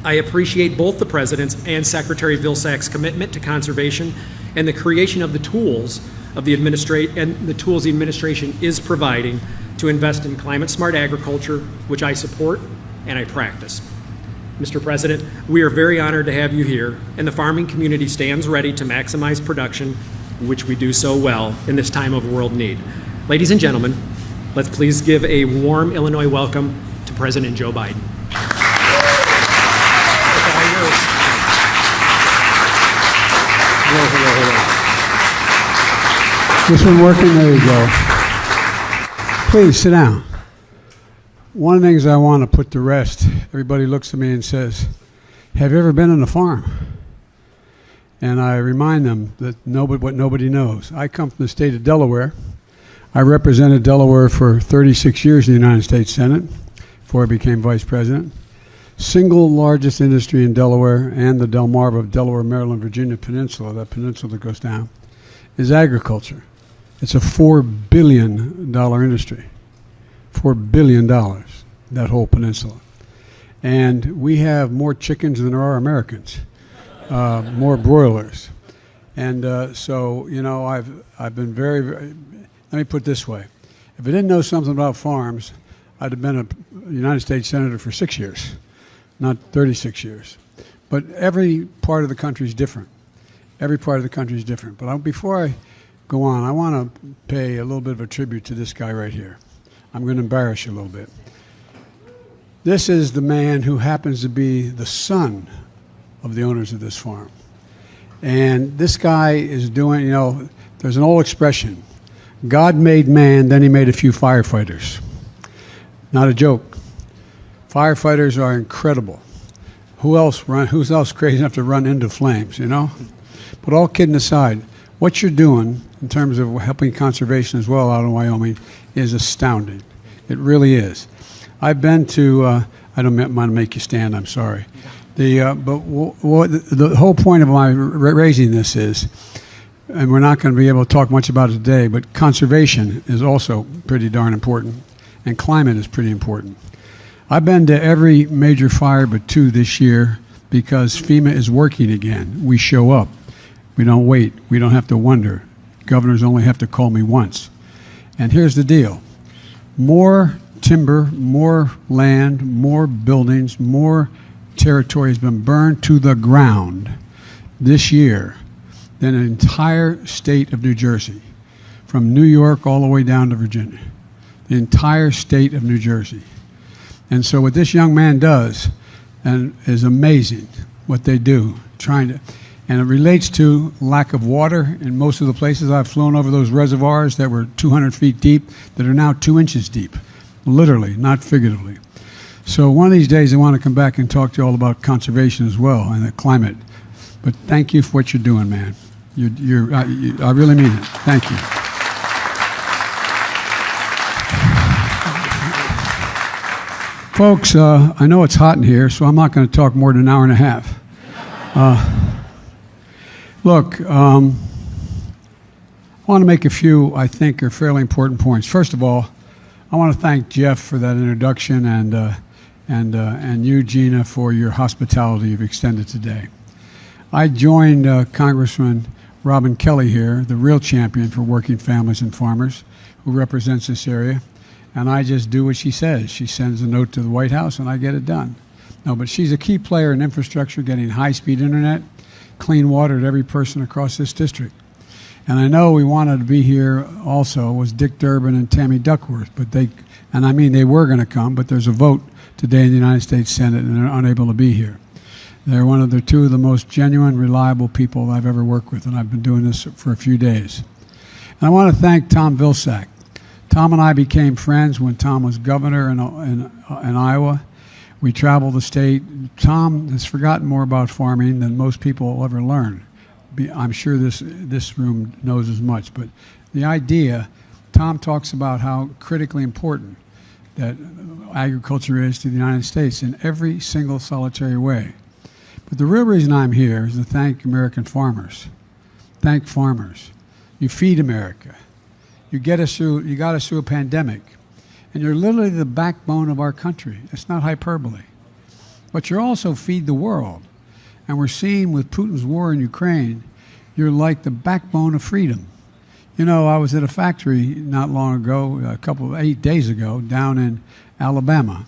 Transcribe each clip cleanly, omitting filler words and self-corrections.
I appreciate both the President's and Secretary Vilsack's commitment to conservation and the creation of the tools of the administration is providing to invest in climate-smart agriculture, which I support and I practice. Mr. President, we are very honored to have you here, and the farming community stands ready to maximize production, which we do so well in this time of world need. Ladies and gentlemen, let's please give a warm Illinois welcome to President Joe Biden. This one working? There you go. Please sit down. One of the things I want to put to rest, everybody looks at me and says, have you ever been on a farm? And I remind them that what nobody knows. I come from the state of Delaware. I represented Delaware for 36 years in the United States Senate before I became vice president. Single largest industry in Delaware and the Delmarva, Delaware, Maryland, Virginia Peninsula, that peninsula that goes down, is agriculture. It's a $4 billion industry. $4 billion, that whole peninsula. And we have more chickens than there are Americans, more broilers. And so, you know, I've been very, let me put it this way. If I didn't know something about farms, I'd have been a United States Senator for 6 years, not 36 years. But every part of the country is different. Every part of the country is different. But before I go on, I want to pay a little bit of a tribute to this guy right here. I'm going to embarrass you a little bit. This is the man who happens to be the son of the owners of this farm. And this guy is doing, you know, there's an old expression, God made man, then he made a few firefighters. Not a joke. Firefighters are incredible. Who's else crazy enough to run into flames, you know? But all kidding aside, what you're doing in terms of helping conservation as well out in Wyoming is astounding. It really is. I've been to, I don't want to make you stand, I'm sorry. But the whole point of my raising this is, and we're not going to be able to talk much about it today, but conservation is also pretty darn important, and climate is pretty important. I've been to every major fire but two this year because FEMA is working again. We show up. We don't wait. We don't have to wonder. Governors only have to call me once. And here's the deal. More timber, more land, more buildings, more territory has been burned to the ground this year than an entire state of New Jersey, from New York all the way down to Virginia. The entire state of New Jersey. And so what this young man does and is amazing, what they do, and it relates to lack of water in most of the places. I've flown over those reservoirs that were 200 feet deep that are now 2 inches deep, literally, not figuratively. So one of these days I want to come back and talk to you all about conservation as well and the climate. But thank you for what you're doing, man. I really mean it. Thank you. Folks, I know it's hot in here, so I'm not going to talk more than an hour and a half. Look, I want to make a few, I think, are fairly important points. First of all, I want to thank Jeff for that introduction and you, Gina, for your hospitality you've extended today. I joined Congressman Robin Kelly here, the real champion for working families and farmers, who represents this area, and I just do what she says. She sends a note to the White House, and I get it done. No, but she's a key player in infrastructure, getting high-speed internet, clean water to every person across this district. And I know we wanted to be here also was Dick Durbin and Tammy Duckworth, but they were going to come, but there's a vote today in the United States Senate and they're unable to be here. They're two of the most genuine, reliable people I've ever worked with, and I've been doing this for a few days. And I want to thank Tom Vilsack. Tom and I became friends when Tom was governor in Iowa. We traveled the state. Tom has forgotten more about farming than most people will ever learn. I'm sure this room knows as much, but the idea, Tom talks about how critically important that agriculture is to the United States in every single solitary way. But the real reason I'm here is to thank American farmers. Thank farmers. You feed America. You got us through a pandemic. And you're literally the backbone of our country. It's not hyperbole. but you also feed the world. And we're seeing with Putin's war in Ukraine, you're like the backbone of freedom. You know, I was at a factory not long ago, 8 days ago, down in Alabama,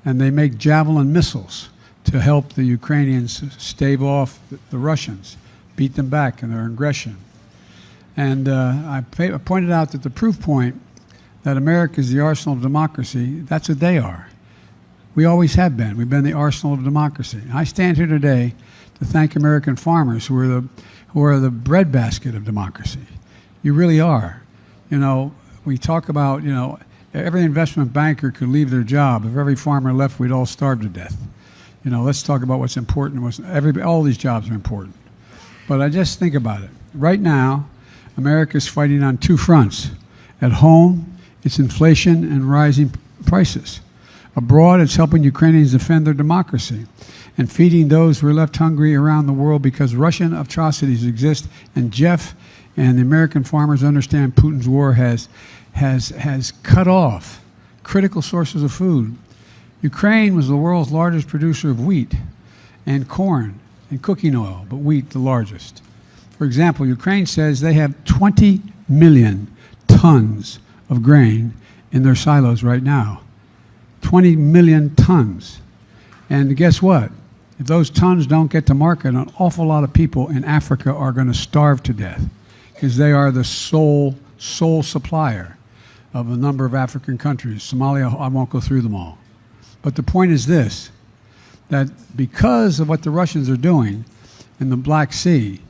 and they make Javelin missiles to help the Ukrainians stave off the Russians, beat them back in their aggression. And I pointed out that the proof point that America is the arsenal of democracy, that's what they are. We always have been. We've been the arsenal of democracy. I stand here today to thank American farmers who are the breadbasket of democracy. You really are. You know, we talk about, you know, every investment banker could leave their job. If every farmer left, we'd all starve to death. You know, let's talk about what's important. All these jobs are important. But I just think about it. Right now, America's fighting on two fronts. At home, it's inflation and rising prices. Abroad, it's helping Ukrainians defend their democracy and feeding those who are left hungry around the world because Russian atrocities exist. And Jeff and the American farmers understand Putin's war has cut off critical sources of food. Ukraine was the world's largest producer of wheat and corn and cooking oil, but wheat the largest. For example, Ukraine says they have 20 million tons of grain in their silos right now. 20 million tons. And guess what? If those tons don't get to market, an awful lot of people in Africa are going to starve to death because they are the sole supplier of a number of African countries. Somalia, I won't go through them all. But the point is this, that because of what the Russians are doing in the Black Sea,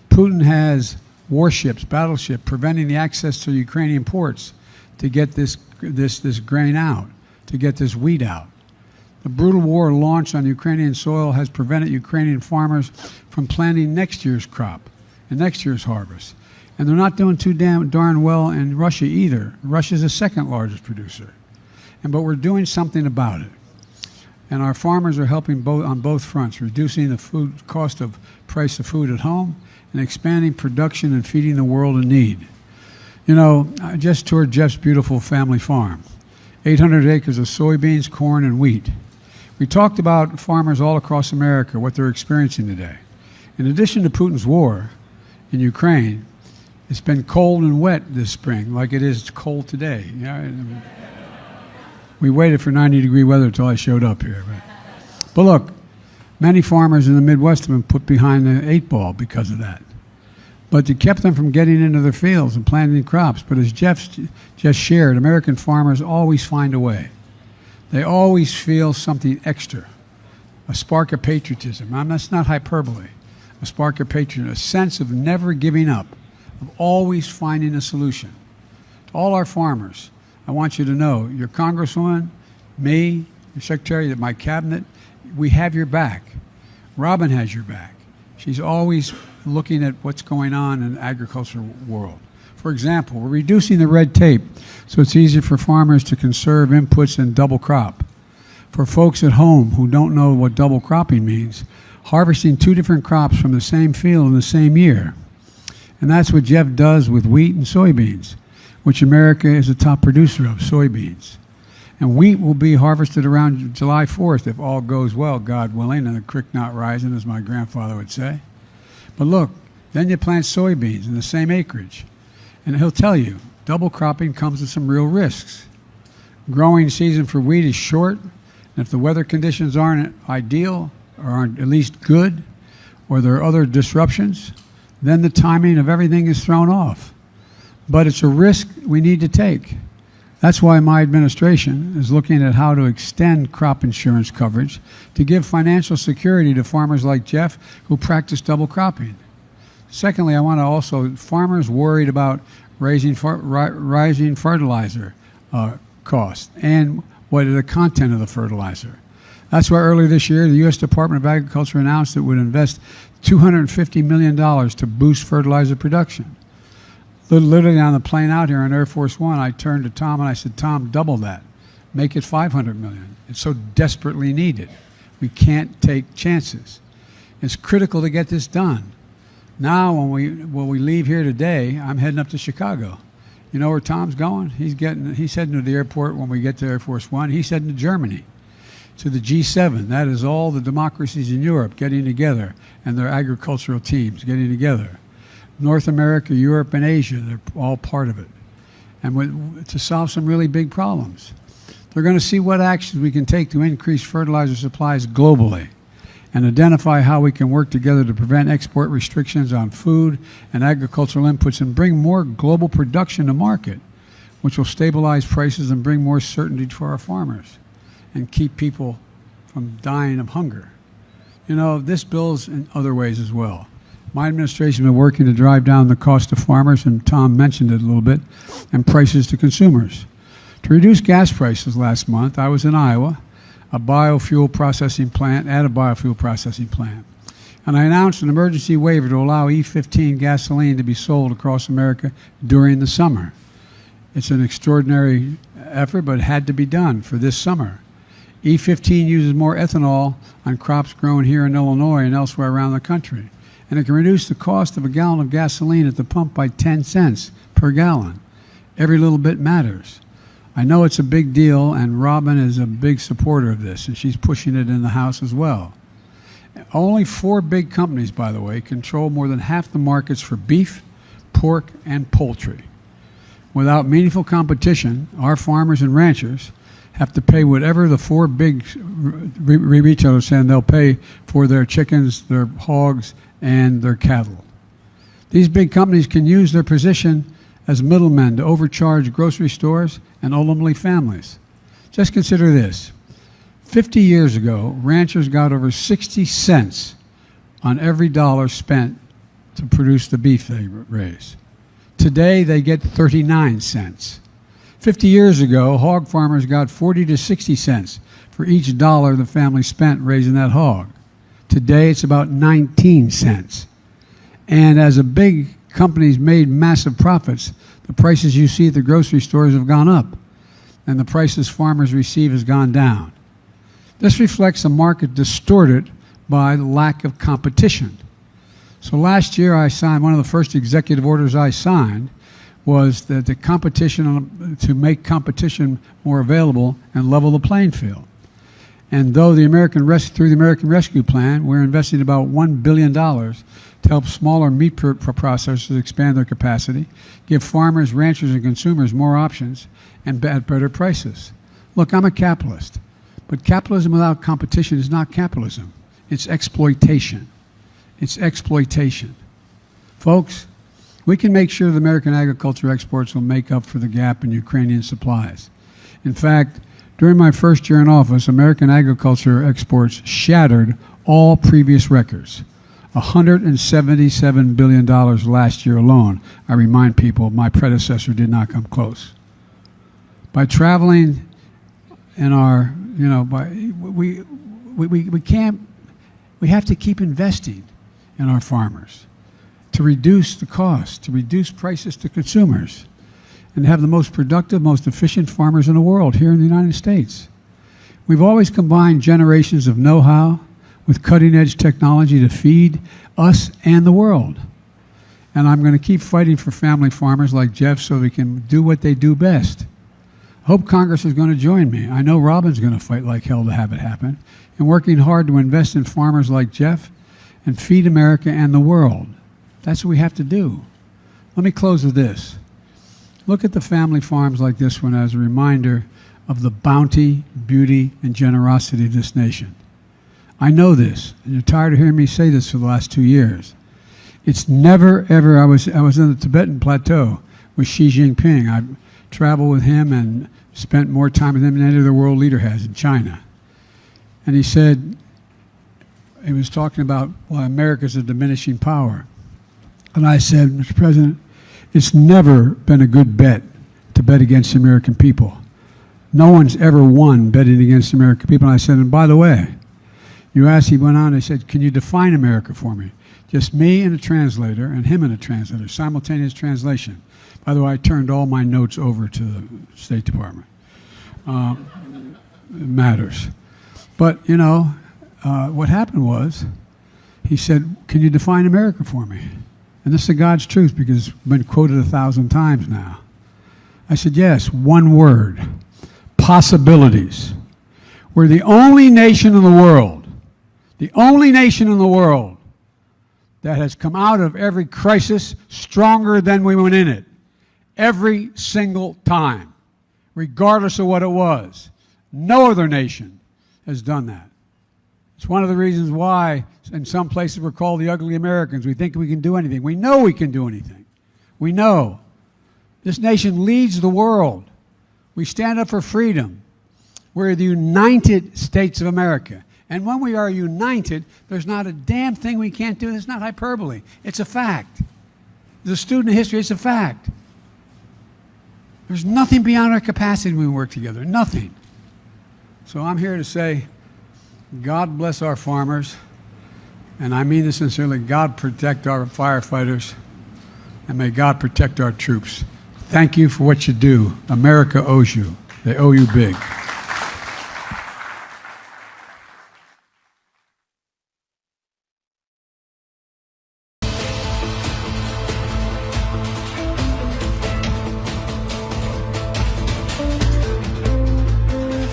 Putin has warships, battleships, preventing the access to Ukrainian ports to get this grain out, to get this wheat out. The brutal war launched on Ukrainian soil has prevented Ukrainian farmers from planting next year's crop and next year's harvest. And they're not doing too darn well in Russia either. Russia's the second largest producer. But we're doing something about it. And our farmers are helping on both fronts, reducing the price of food at home and expanding production and feeding the world in need. You know, I just toured Jeff's beautiful family farm. 800 acres of soybeans, corn, and wheat. We talked about farmers all across America, what they're experiencing today. In addition to Putin's war in Ukraine, it's been cold and wet this spring, like it is cold today. We waited for 90-degree weather until I showed up here. But look, many farmers in the Midwest have been put behind the 8 ball because of that. But it kept them from getting into their fields and planting crops. But as Jeff just shared, American farmers always find a way. They always feel something extra, a spark of patriotism. That's not hyperbole. A spark of patriotism, a sense of never giving up, of always finding a solution. To all our farmers, I want you to know, your congresswoman, me, your secretary, my cabinet, we have your back. Robin has your back. She's always looking at what's going on in the agricultural world. For example, we're reducing the red tape so it's easier for farmers to conserve inputs and double crop. For folks at home who don't know what double cropping means, harvesting 2 different crops from the same field in the same year. And that's what Jeff does with wheat and soybeans, which America is the top producer of, soybeans. And wheat will be harvested around July 4th if all goes well, God willing, and the creek not rising, as my grandfather would say. But look, then you plant soybeans in the same acreage. And he'll tell you, double cropping comes with some real risks. Growing season for wheat is short, and if the weather conditions aren't ideal, or aren't at least good, or there are other disruptions, then the timing of everything is thrown off. But it's a risk we need to take. That's why my administration is looking at how to extend crop insurance coverage to give financial security to farmers like Jeff who practice double cropping. Secondly, I want to also, farmers worried about rising fertilizer costs and what is the content of the fertilizer. That's why earlier this year, the U.S. Department of Agriculture announced it would invest $250 million to boost fertilizer production. Literally on the plane out here on Air Force One, I turned to Tom and I said, Tom, double that. Make it $500 million. It's so desperately needed. We can't take chances. It's critical to get this done. Now, when we leave here today, I'm heading up to Chicago. You know where Tom's going? He's heading to the airport when we get to Air Force One. He's heading to Germany. to the G7. That is all the democracies in Europe getting together and their agricultural teams getting together. North America, Europe, and Asia, they're all part of it. And to solve some really big problems. They're going to see what actions we can take to increase fertilizer supplies globally and identify how we can work together to prevent export restrictions on food and agricultural inputs and bring more global production to market, which will stabilize prices and bring more certainty for our farmers and keep people from dying of hunger. You know, this bill's in other ways as well. My administration has been working to drive down the cost to farmers, and Tom mentioned it a little bit, and prices to consumers. To reduce gas prices last month, I was in Iowa, at a biofuel processing plant, and I announced an emergency waiver to allow E15 gasoline to be sold across America during the summer. It's an extraordinary effort, but it had to be done for this summer. E15 uses more ethanol on crops grown here in Illinois and elsewhere around the country, and it can reduce the cost of a gallon of gasoline at the pump by 10 cents per gallon. Every little bit matters. I know it's a big deal, and Robin is a big supporter of this, and she's pushing it in the House as well. Only 4 big companies, by the way, control more than half the markets for beef, pork, and poultry. Without meaningful competition, our farmers and ranchers have to pay whatever the 4 big retailers say they'll pay for their chickens, their hogs, and their cattle. These big companies can use their position as middlemen to overcharge grocery stores and ultimately families. Just consider this. 50 years ago, ranchers got over 60 cents on every dollar spent to produce the beef they raise. Today, they get 39 cents. 50 years ago, hog farmers got 40 to 60 cents for each dollar the family spent raising that hog. Today, it's about 19 cents. And as the big companies made massive profits, the prices you see at the grocery stores have gone up, and the prices farmers receive has gone down. This reflects a market distorted by the lack of competition. So last year I signed, one of the first executive orders I signed was that the competition, to make competition more available and level the playing field. And though through the American Rescue Plan, we're investing about $1 billion to help smaller meat processors expand their capacity, give farmers, ranchers, and consumers more options, and at better prices. Look, I'm a capitalist, but capitalism without competition is not capitalism. It's exploitation. It's exploitation. Folks, we can make sure that American agriculture exports will make up for the gap in Ukrainian supplies. In fact, during my first year in office, American agriculture exports shattered all previous records. $177 billion last year alone. I remind people, my predecessor did not come close. By traveling in our, we have to keep investing in our farmers to reduce the cost, to reduce prices to consumers, and have the most productive, most efficient farmers in the world here in the United States. We've always combined generations of know-how with cutting-edge technology to feed us and the world. And I'm going to keep fighting for family farmers like Jeff so we can do what they do best. I hope Congress is going to join me. I know Robin's going to fight like hell to have it happen, and working hard to invest in farmers like Jeff and feed America and the world. That's what we have to do. Let me close with this. Look at the family farms like this one as a reminder of the bounty, beauty, and generosity of this nation. I know this, and you're tired of hearing me say this for the last 2 years. It's never, ever, I was in the Tibetan Plateau with Xi Jinping. I traveled with him and spent more time with him than any other world leader has in China. And he said, he was talking about why America's a diminishing power. And I said, Mr. President, it's never been a good bet to bet against the American people. No one's ever won betting against the American people. And I said, and by the way, you asked, he went on, and said, can you define America for me? Just me and a translator, and him and a translator, simultaneous translation. By the way, I turned all my notes over to the State Department. It matters. But, what happened was, he said, can you define America for me? And this is God's truth because it's been quoted 1,000 times now. I said, yes, one word, possibilities. We're the only nation in the world that has come out of every crisis stronger than we went in it. Every single time, regardless of what it was. No other nation has done that. It's one of the reasons why in some places we're called the ugly Americans. We think we can do anything. We know we can do anything. We know. This nation leads the world. We stand up for freedom. We're the United States of America. And when we are united, there's not a damn thing we can't do. It's not hyperbole. It's a fact. As a student of history, it's a fact. There's nothing beyond our capacity when we work together. Nothing. So I'm here to say, God bless our farmers. And I mean this sincerely. God protect our firefighters. And may God protect our troops. Thank you for what you do. America owes you. They owe you big.